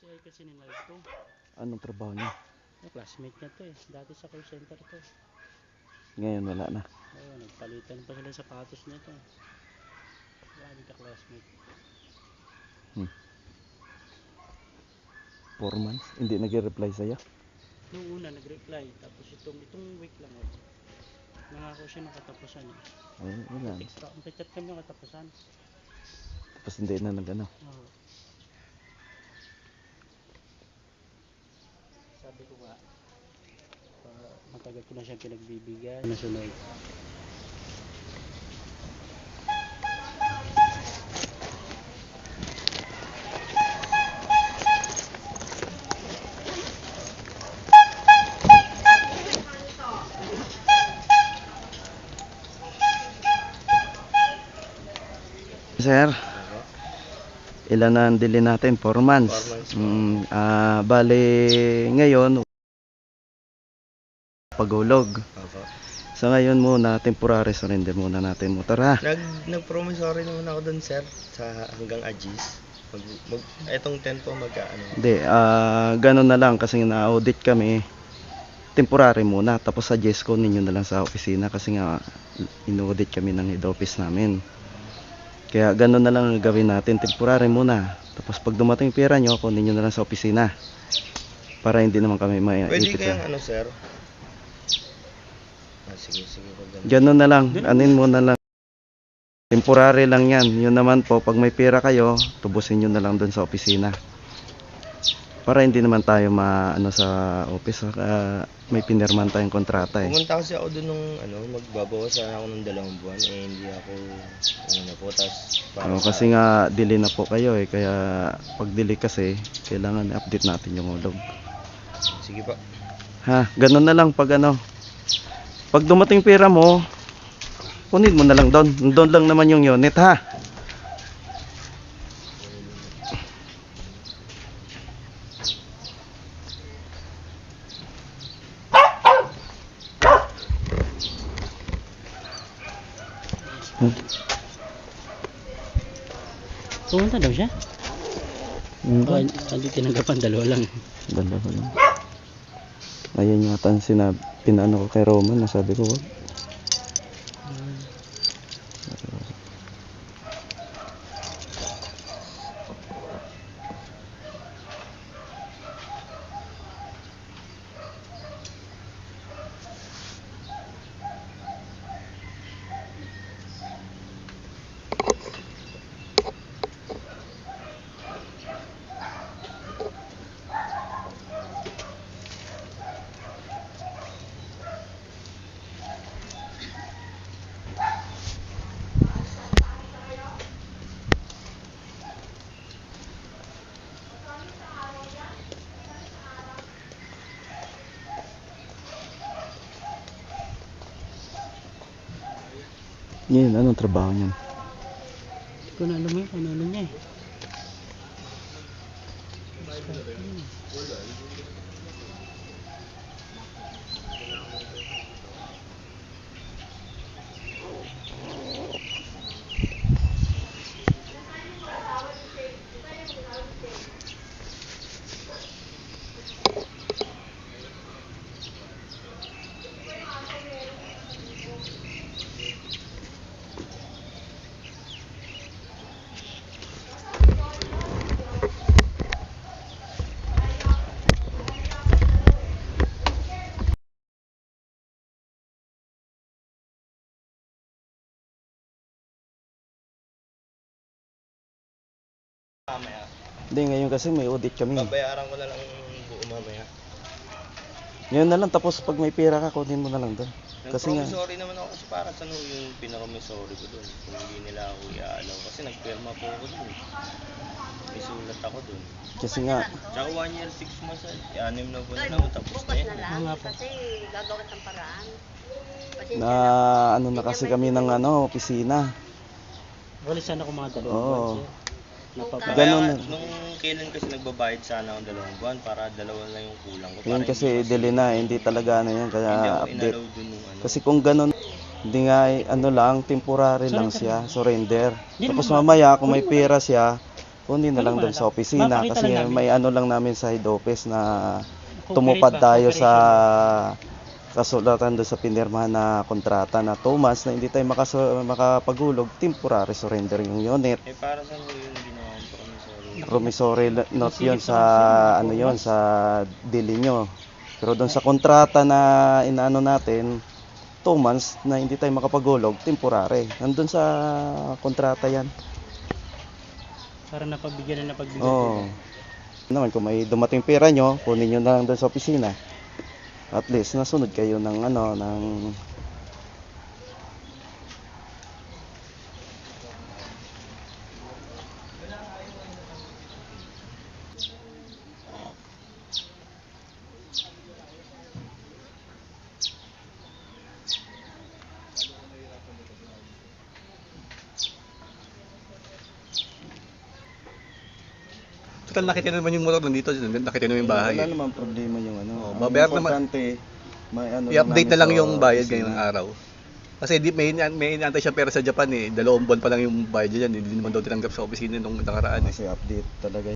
CI kasi ni Naldo. Anong trabaho niya? Yung classmate niya to eh. Dati sa call center to. Ngayon wala na. Oo, nagpalitan pa sila sa sapatos niya to. Lagi ka classmate. 4 months? Hindi nag-reply sa'yo? Nung una nag-reply, tapos itong week lang oh. Nangako siya ng katapusan eh. Ay, wala. Chat kami yung katapusan. Tapos hindi na nag-ano. Oo. Sabi ko nga, matagal ko na siyang pinagbibigyan. Nasunod. Sir, ilan na ang dili natin? 4 months. 4 months. Bali ngayon pagulog. Opo. So ngayon muna, temporary surrender muna natin motor ha. Nag-promissory naman ako doon, sir, sa hanggang Agis. Etong 10 po magkaano. Hindi, ganun na lang kasi na-audit kami. Temporary muna, tapos sa GESCO ninyo na lang sa opisina kasi nga in-audit kami ng head office namin. Kaya ganun na lang ang gawin natin, temporary muna. Tapos pag dumating yung pera nyo, kunin nyo na lang sa opisina. Para hindi naman kami Pwede maipit. kayang ano, sir? Sige. Ganun na lang, anin mo na lang. Temporary lang yan. Yun naman po, pag may pera kayo, tubusin nyo na lang dun sa opisina. Para hindi naman tayo sa office. May pinirman tayong kontrata eh. Pumunta kasi ako doon nung magbabawas sana ako ng 2 buwan. Hindi ako, po. Kasi nga, delay na po kayo eh. Kaya pag delay kasi, kailangan i-update natin yung log. Sige pa. Ha, ganun na lang pag pag dumating pera mo, kunin mo na lang doon. Doon lang naman yung unit ha. Pumunta daw siya? Hindi tinanggapan, dalawa lang. Dalawa lang. Ayan yata ang pinano ko kay Roman. Nasabi ko, wag. Yan, anong trabaho niyan? Hindi ko na alam yun, ano niya eh. Mamaya. Hindi, ngayon kasi may audit kami. Babayaran ko na lang buo mamaya. Ngayon na lang, tapos pag may pera ka, kunin mo na lang doon. Kasi nga, Nag-promissory naman ako kasi para sa yung pinaromissory ko doon. Kung hindi nila ako i-allow. Kasi nagpirma po ako doon. May sulat ako doon. kasi nga, Tsaka 1 year, 6 months. 6 na po na ako tapos na yan. Kasi gagawin ng paraan. na kasi kami ng opisina. Wala sana ako mga dalawang Oo. buwan sir. Napapa- Ganun Kaya na. nung kailan kasi nagbabayad sana ako 2 buwan para 2 lang yung kulang ko. Yun Para kasi hindi delay na, hindi talaga yan, hindi kaya ako update. inalaw dun nung Kasi kung ganun, hindi nga, lang, temporary lang siya, surrender. Hindi Tapos naman mamaya, kung may pera siya, kunin na lang doon sa opisina Mapakita kasi lang namin. may ano lang namin sa head office na Cooperate tumupad ba? tayo sa Cooperation. kasulatan doon sa pinirmahan na kontrata na 2 months na hindi tayo makapagulog, temporary surrender yung unit. Eh, para saan ho yung ginawang promissory? Promissory note yun Nasilip sa naman ano siya, yun sa dili nyo. Pero doon sa kontrata na inaano natin 2 months na hindi tayo makapagulog, temporary. Nandun sa kontrata yan. Para napagbigyan na napagbigyan. Oo. Naman kung may dumating pera nyo, kunin nyo na lang doon sa opisina. At least nasunod kayo ng ano ng Total nakita naman yung motor nandito, nakita naman yung bahay. wala Eh. naman problema yung ano. Oo, Ang babayar naman. importante, may ano I-update na namin lang sa yung bayad opisina. ngayong araw. Kasi may inaantay siya pera sa Japan eh. 2 buwan pa lang yung bayad dyan. Hindi naman daw tinanggap sa opisina nung nakaraan eh. Kasi update talaga.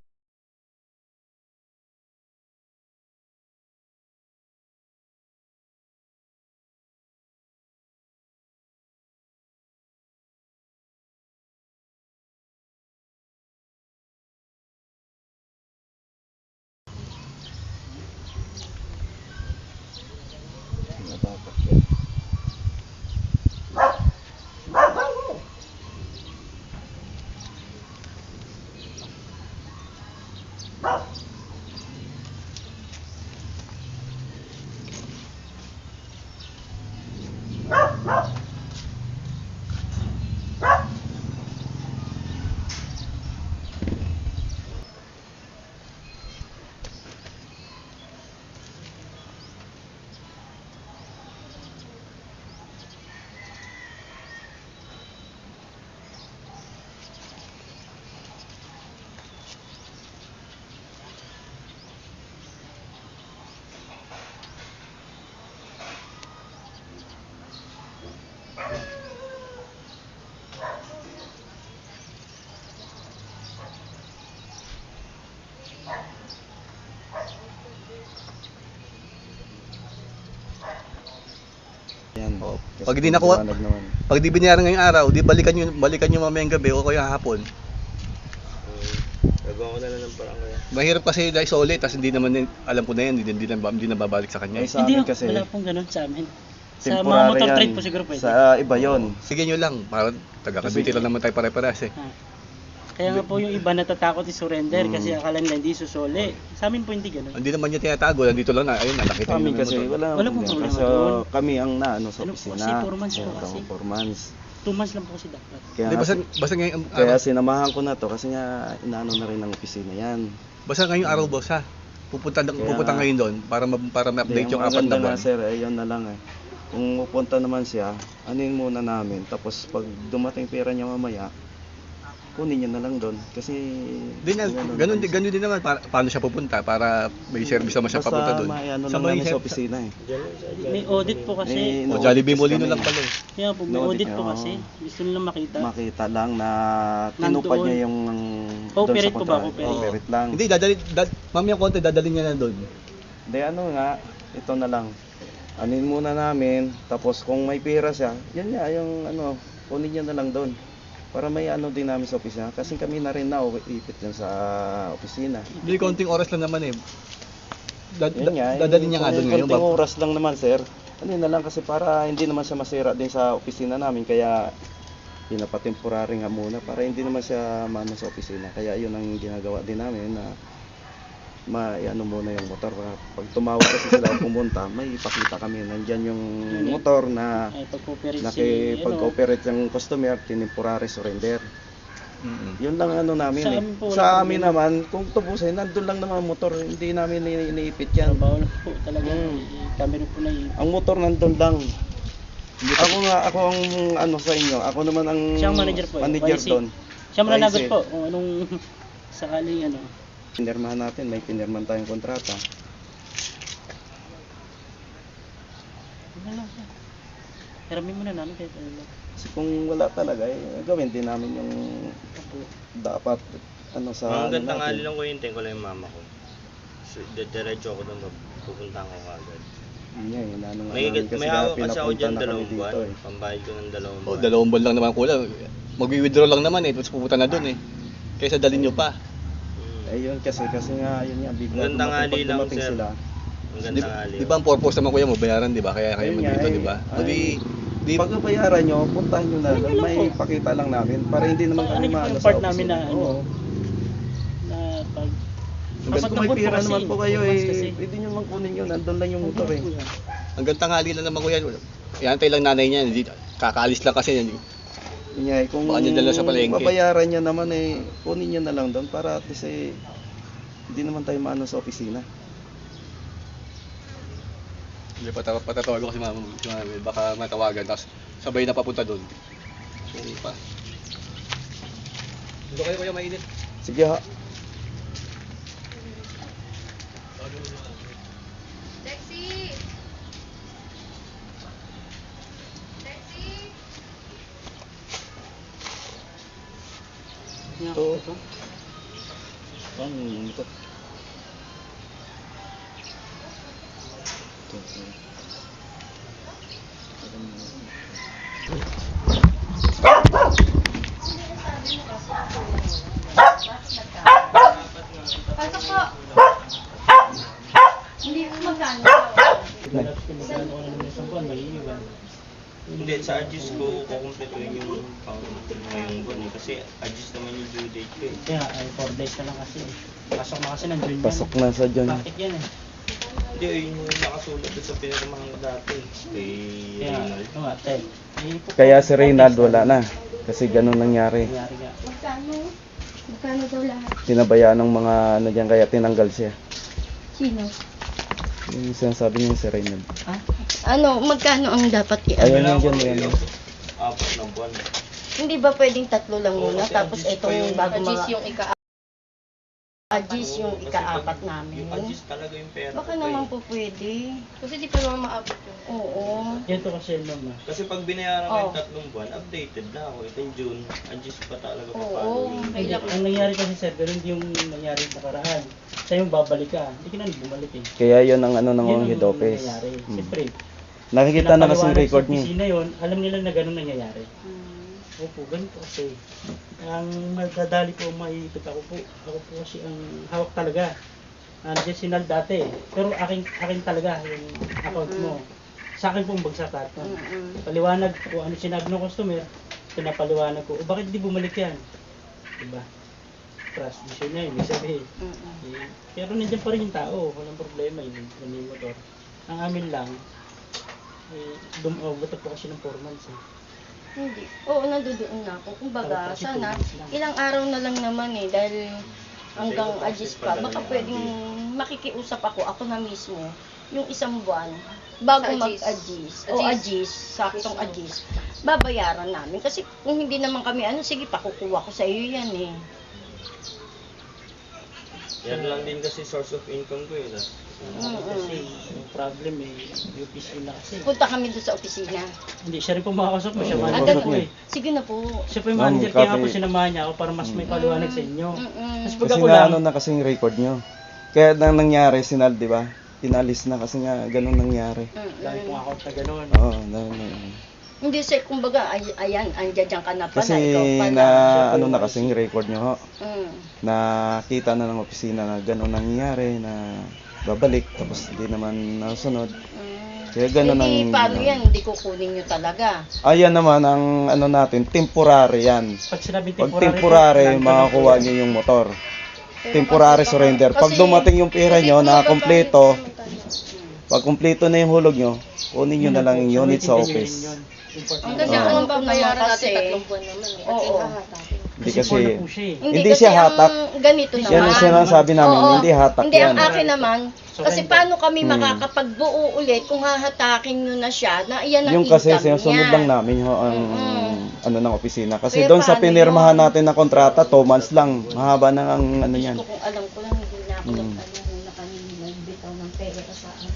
Dapat yan. Yan. Oo. Kasi Pag di nakuha- liwanag naman. Pag di binayaran ngayong araw, di balikan nyo mamayang gabi o kaya hapon. Gagawa ko na lang ng parang kaya. Mahirap kasi dahil sa ulit, tapos hindi naman alam ko na yan, hindi na babalik sa kanya. Ay, Eh. sa Hindi amin ho, kasi wala pong ganun sa amin. Sa mga temporary motor yan. trade po siguro pwede. Sa iba yon. Sige nyo lang, para taga-Cavite lang naman tayo pare-parehas eh. Ah. Kaya nga po yung iba natatakot i-surrender kasi akala nila hindi susuli. Sa amin po hindi ganun. Hindi naman niya tinatago, nandito lang na, ayun, nakita Kami nyo naman kasi yung motor. wala Wala namang pong problema. problema So, doon. kami ang naano sa Ano po opisina. kasi, 4 months po Oo, kasi. 4 months. 2 months lang po kasi dapat. Kaya, Hindi, basta ngayong kaya araw, sinamahan ko na to kasi nga inaano na rin ng opisina yan. basta ngayong araw boss ha. Pupunta Kaya- ngayon doon para ma-update Hindi, yung ang 4 na maganda buwan. nga sir, ayun na lang eh. Kung pupunta naman siya, anin muna namin. Tapos pag dumating pera niya mamaya, kunin niya na lang doon. Kasi Din ganun din naman paano siya pupunta para may service naman siya papunta doon. Basta ano Sa lang may namin sa help- opisina eh. May audit po kasi. May- O Jollibee no-audit Molino kami. lang pala eh. Kaya po, may No-audit audit po niya, kasi. Gusto nila makita. Makita lang na tinupad Nandoon. niya yung Cooperate doon sa po ba? kontrata. Cooperate? Cooperate lang. Hindi mamayang konti dadalhin niya na doon. Hindi ano nga, ito na lang. Anin muna namin, tapos kung may pera siya, yan nga, yung ano, kunin niya na lang doon. Para may ano din namin sa opisina. Kasi kami na rin na ipit yan sa opisina. Hindi konting oras lang naman eh. Yan nga, Dadalhin niya nga doon ngayon. konting oras lang naman sir. Ano na lang kasi para hindi naman siya masira din sa opisina namin. Kaya pinapatemporary nga muna para hindi naman siya mano sa opisina. Kaya yun ang ginagawa din namin na ano muna yung motor. Pag tumawag kasi sila pumunta, may ipakita kami. Nandyan yung motor na Ay, pag-cooperate si, nakipag-operate yung customer, temporary surrender. Mm-mm. Yun lang ano namin Sa eh. amin po, Sa walang amin problema. naman, kung tubusin, nandun lang naman ang motor. Hindi namin iniipit yan. Trabaho lang po talaga. Mm. Kami rin po na Ang motor nandun lang. Ako ang ano sa inyo. Ako naman ang Siya ang manager po, manager YC. doon. Siya mananagot YC. po kung anong sakaling ano. Pinirmahan natin, may pinirman tayong kontrata. Ano lang siya. Hiramin muna namin kahit ano lang. Kasi kung wala talaga, gawin din namin yung Opo. dapat ano sa Hanggang ano tanghali natin. lang ko hintayin ko lang yung mama ko. So, diretso ako doon, pupuntahan ko kagad. Yun nga, yun, ano nga May, namin kasi may nga hawak kasi ako pinapunta dyan na kami 2 dito buwan. eh. Pambayad ko ng 2 O, buwan. 2 buwan lang naman kulang. Mag-withdraw lang naman eh, tapos pupunta na doon eh. Kaysa dalhin nyo pa. Ayun kasi nga yun nga bigla Hanggang tanghali lang, dumating sir. sila. Hanggang Di, tanghali. di ba ang purpose naman kuya mo, bayaran di ba? Kaya kayo Ayun nga dito eh. di ba? O Ay. di, Pag bayaran nyo, puntahan nyo na Ayun doon. lang May po. pakita lang namin para hindi naman Ano kami yung maano part sa namin opisina. na ano? Oo. Na pag Hanggang kung may Papatabot po pera kasi, naman po kayo 4 months eh, kasi. pwede nyo naman kunin yun. Nandun lang yung motor eh. hanggang tanghali lang naman kuya. Iantay lang nanay niya, hindi, kakaalis lang kasi yan. Yun nga eh, kung Baka niya dala sa palengke. babayaran niya naman eh, kunin niya na lang doon para at least eh, hindi naman tayo maano sa opisina. Hindi, patatawagan ko si mama, baka matawagan, tapos sabay na papunta doon. So, pa. Dito kayo kuya, mainit. Sige ha. Sexy! Sexy! Ito. Ano yung ito? Pasok po! Hindi ko magkano. Magkano ko na naman isang buwan, maiiwan. Hindi, sa adjust ko, kukumpletuhin yung pang ngayong buwan eh. Kasi adjust naman yung due date ko eh. Kaya ay 4 days na lang kasi. Pasok na kasi ng June yan. Pasok na sa dyan. Bakit yan eh? Hindi, yun yung nakasulat doon sa pinirmahan ko dati. Kay Kaya, Reynald. ano nga, te. Kaya si Reynald wala na. Kasi ganun nangyari. Nangyari nga. Magkano? Magkano daw lahat? Pinabayaan ng mga ano dyan kaya tinanggal siya. Sino? Yung sinasabi niya si Reynald. Ano, magkano ang dapat Ayun Kailangan yung ko dyan yung yan. 4 na buwan. Hindi ba pwedeng 3 lang Oo, muna? kasi Tapos adjust pa itong yung- bago Adjust mga... yung Adjust yung Kasi ika-4 pag- namin. Yung adjust talaga yung pera Baka ko naman eh. po pwede. Kasi di pa naman maabot yun. Oo. Yan to kasi ma'am ah. Kasi pag binayaran ko Oh. yung 3 buwan, updated na ako. Ito yung June, adjust pa talaga pa Oo. paano yung... Hindi, ang nangyari kasi sir, ganun yung nangyari nakaraan. Sa'yo yung babalik ka, hindi ka na bumalik eh. Kaya yun ang ano ng Yun mga head ang office. nangyayari. Hmm. Siyempre, Nakikita na kasi yung pinapaliwanag record sa niya. opisina yun, alam nila na ganun nangyayari. Opo, ganito kasi. Ang nagdadali po, maiipit ako po. Ako po kasi ang hawak talaga. Nandiyan si Nal dati. Pero akin talaga yung account mo. Sa akin po ang bagsak lahat. Paliwanag ko ano sinabi ng customer, pinapaliwanag ko, bakit di bumalik yan? Diba? Trust issue na yun, ibig sabihin. Eh, pero nandiyan pa rin yung tao, walang problema yun, yung motor. Ang amin lang, buto po kasi ng 4 months eh. Hindi. Oo, nandoon na ako. Kumbaga, Kasi sana, 2 months lang. ilang araw na lang naman eh, dahil hanggang Kasi adjust pa. pag Baka ganun pwedeng yung makikiusap ako na mismo, yung 1 buwan, bago Sa adjust. mag-adjust, o adjust, saktong adjust, babayaran namin. Kasi kung hindi naman kami, ano, sige, pakukuha ko sa iyo yan eh. Yan lang din kasi source of income ko eh. Kasi yung problem eh, UPC na kasi. Punta kami doon sa opisina. Hindi, siya rin po makakasok mo, siya Oo. manager Agad po niya. eh. Sige na po. Siya po yung Ma'am, manager, kaya nga po copy. sinamahan niya ako para mas may paliwanag sa inyo. Tapos pag Kasi ako nga lang, ano na kasing record nyo. Kaya nang nangyari sinal, di ba? Pinalis na kasi nga ganun nangyari. dahil pong account na gano'n. Oo, Hindi sir, kumbaga, ayan, andyan ka na pala, kasi ikaw pala. na Siya po ano yung na kasing record nyo ho. Mm. Nakita na ng opisina na ganun nangyayari na babalik tapos hindi naman nasunod. Kaya ganun ang Hindi, paano yan? Hindi kukunin nyo talaga. Ayan naman ang ano natin, temporary yan. Pag sinabing Pag temporary, temporary, po, makakuha nyo yung motor. Temporary surrender. Pag dumating yung pera nyo na kompleto, pag kompleto na yung hulog nyo, kunin nyo na lang yung unit sa office. Ang Kasi ganda kung naman po naman babayaran kasi. natin 3 buwan naman eh. At Oo. yun hahatakin. Hindi Kasi kasi, po siya eh. Hindi kasi siya hatak. ang ganito naman. yan ang sinasabi namin, Oo. hindi hatak Hindi, yan. ang akin naman, kasi Surrender. paano kami Hmm. makakapagbuo ulit kung hahatakin nyo na siya na iyan ang Yung kasi income sinusunod niya. lang namin ho, ang ano ng opisina. Kasi Kaya doon sa paano pinirmahan yun? natin na kontrata, 2 months lang. Mahaba na ang ano yan. Kung alam ko lang, hindi na ako Hmm. alam na kami nagbitaw ng pera sa akin.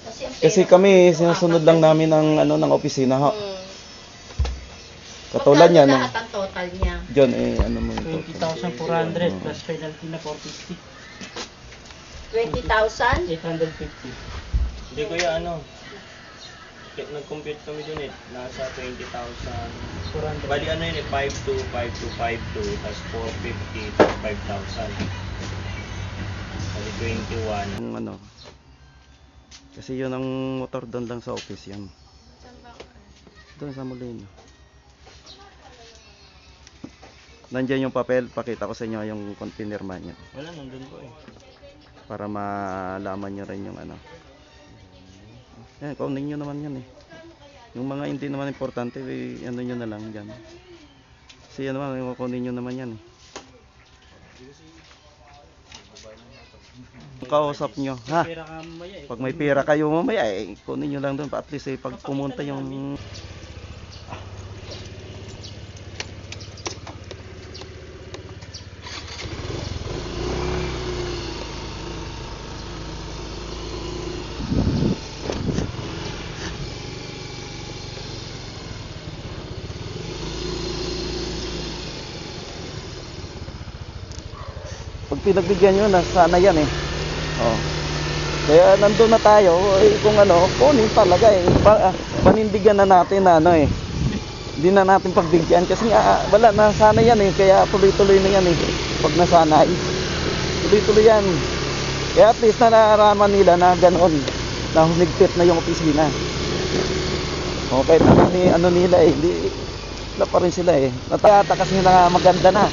Kasi, ang Kasi pera kami, ko, sinusunod lang namin ang ano ng opisina ho. Hmm. Katulad Magkano yan. lahat ang total niya? John, ano mo ito? 20,400 plus penalty na 450. 20,000? 850. Hindi kuya, ano, nag-compute kami dun eh, nasa 20,000. 400. Bali ano yun eh, 5,2, 5,2, 5,2, tapos 450, tapos 5,000. Bali 21. Yung ano, kasi yun ang motor doon lang sa office yan. Doon sa Molino. Nandiyan yung papel, pakita ko sa inyo yung pinirma niya. Wala, nandun po eh. Para malaman nyo rin yung ano. Yan, kaunin nyo naman yan eh. Yung mga hindi naman importante, ano nyo na lang dyan. Kasi yan naman, kaunin nyo naman yan eh. Kausap nyo, ha? Pera ka mamaya eh. Pag may pera kayo mamaya, kunin nyo lang doon. At least pag pumunta yung... Pag pinagbigyan nyo na, sana yan eh. Oh. Kaya nandun na tayo, kung ano, kunin talaga eh. Panindigan na natin na ano eh. Hindi na natin pagbigyan kasi wala na sana yan eh. Kaya tuloy-tuloy na yan eh. Pag nasanay, tuloy-tuloy yan. Kaya at least na naraman nila na ganoon, na humigpit na yung opisina. O kahit ano nila eh, hindi, wala pa rin sila eh. Natayata kasi na maganda na.